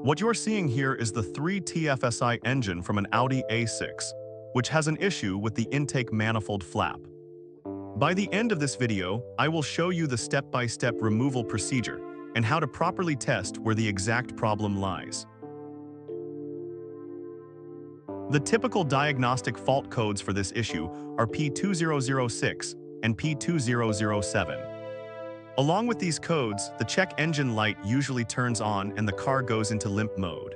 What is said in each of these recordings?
What you're seeing here is the 3 TFSI engine from an Audi A6, which has an issue with the intake manifold flap. By the end of this video, I will show you the step-by-step removal procedure and how to properly test where the exact problem lies. The typical diagnostic fault codes for this issue are P2006 and P2007. Along with these codes, the check engine light usually turns on and the car goes into limp mode.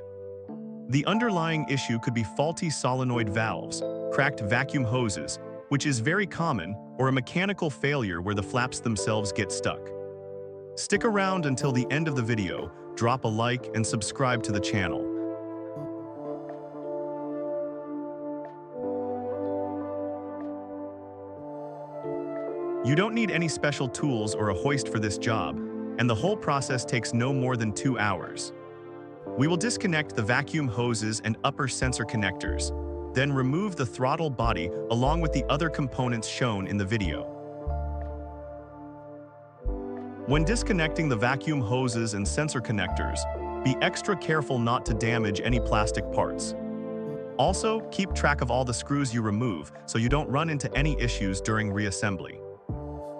The underlying issue could be faulty solenoid valves, cracked vacuum hoses, which is very common, or a mechanical failure where the flaps themselves get stuck. Stick around until the end of the video, drop a like and subscribe to the channel. You don't need any special tools or a hoist for this job, and the whole process takes no more than 2 hours. We will disconnect the vacuum hoses and upper sensor connectors, then remove the throttle body along with the other components shown in the video. When disconnecting the vacuum hoses and sensor connectors, be extra careful not to damage any plastic parts. Also, keep track of all the screws you remove so you don't run into any issues during reassembly.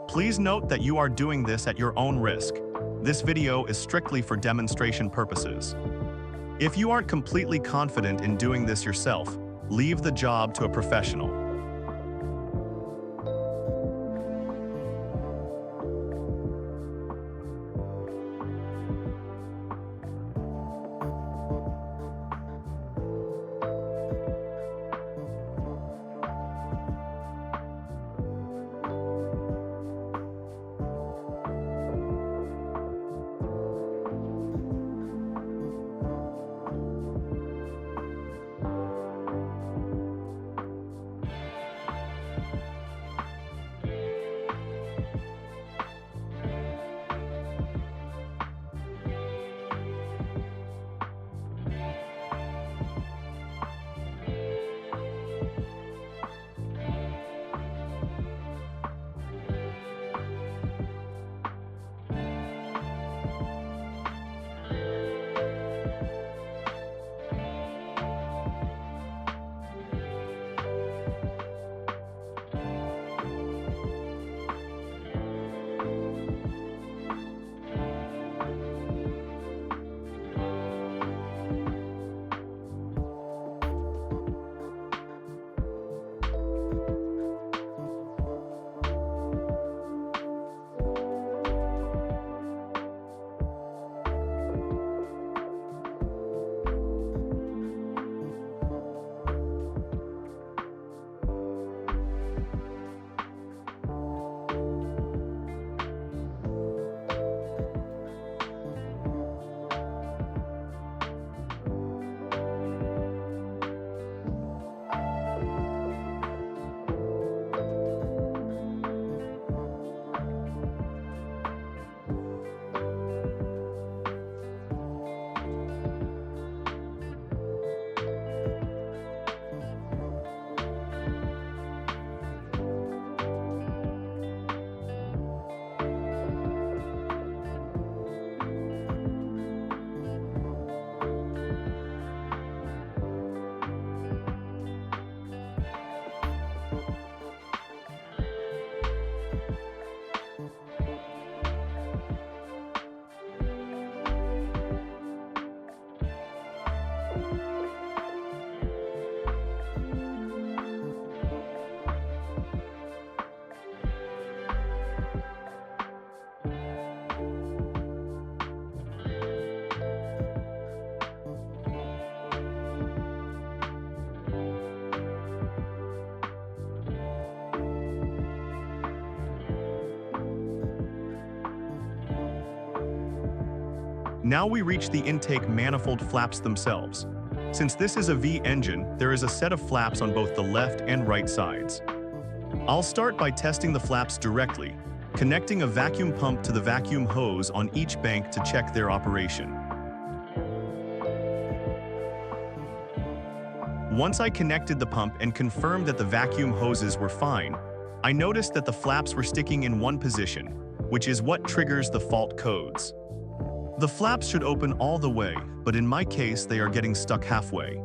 Please note that you are doing this at your own risk. This video is strictly for demonstration purposes. If you aren't completely confident in doing this yourself, leave the job to a professional. Now we reach the intake manifold flaps themselves. Since this is a V engine, there is a set of flaps on both the left and right sides. I'll start by testing the flaps directly, connecting a vacuum pump to the vacuum hose on each bank to check their operation. Once I connected the pump and confirmed that the vacuum hoses were fine, I noticed that the flaps were sticking in one position, which is what triggers the fault codes. The flaps should open all the way, but in my case, they are getting stuck halfway.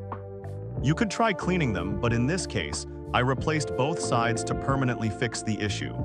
You could try cleaning them, but in this case, I replaced both sides to permanently fix the issue.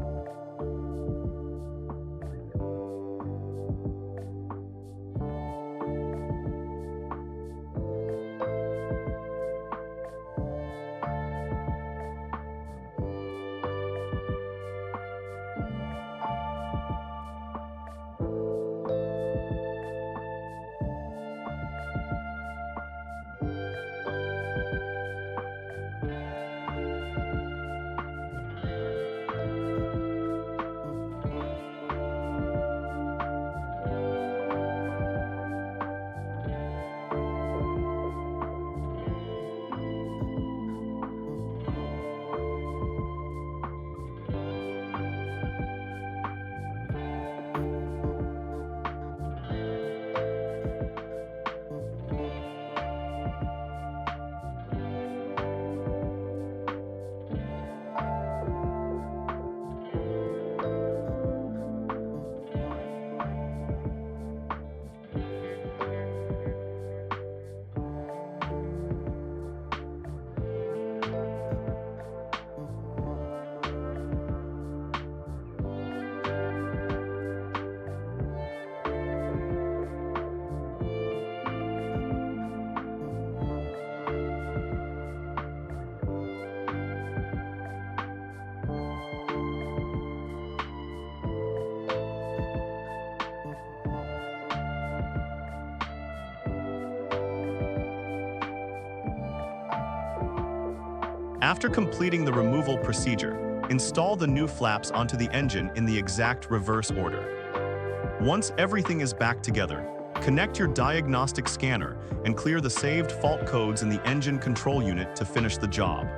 After completing the removal procedure, install the new flaps onto the engine in the exact reverse order. Once everything is back together, connect your diagnostic scanner and clear the saved fault codes in the engine control unit to finish the job.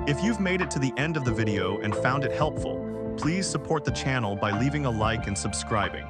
If you've made it to the end of the video and found it helpful, please support the channel by leaving a like and subscribing.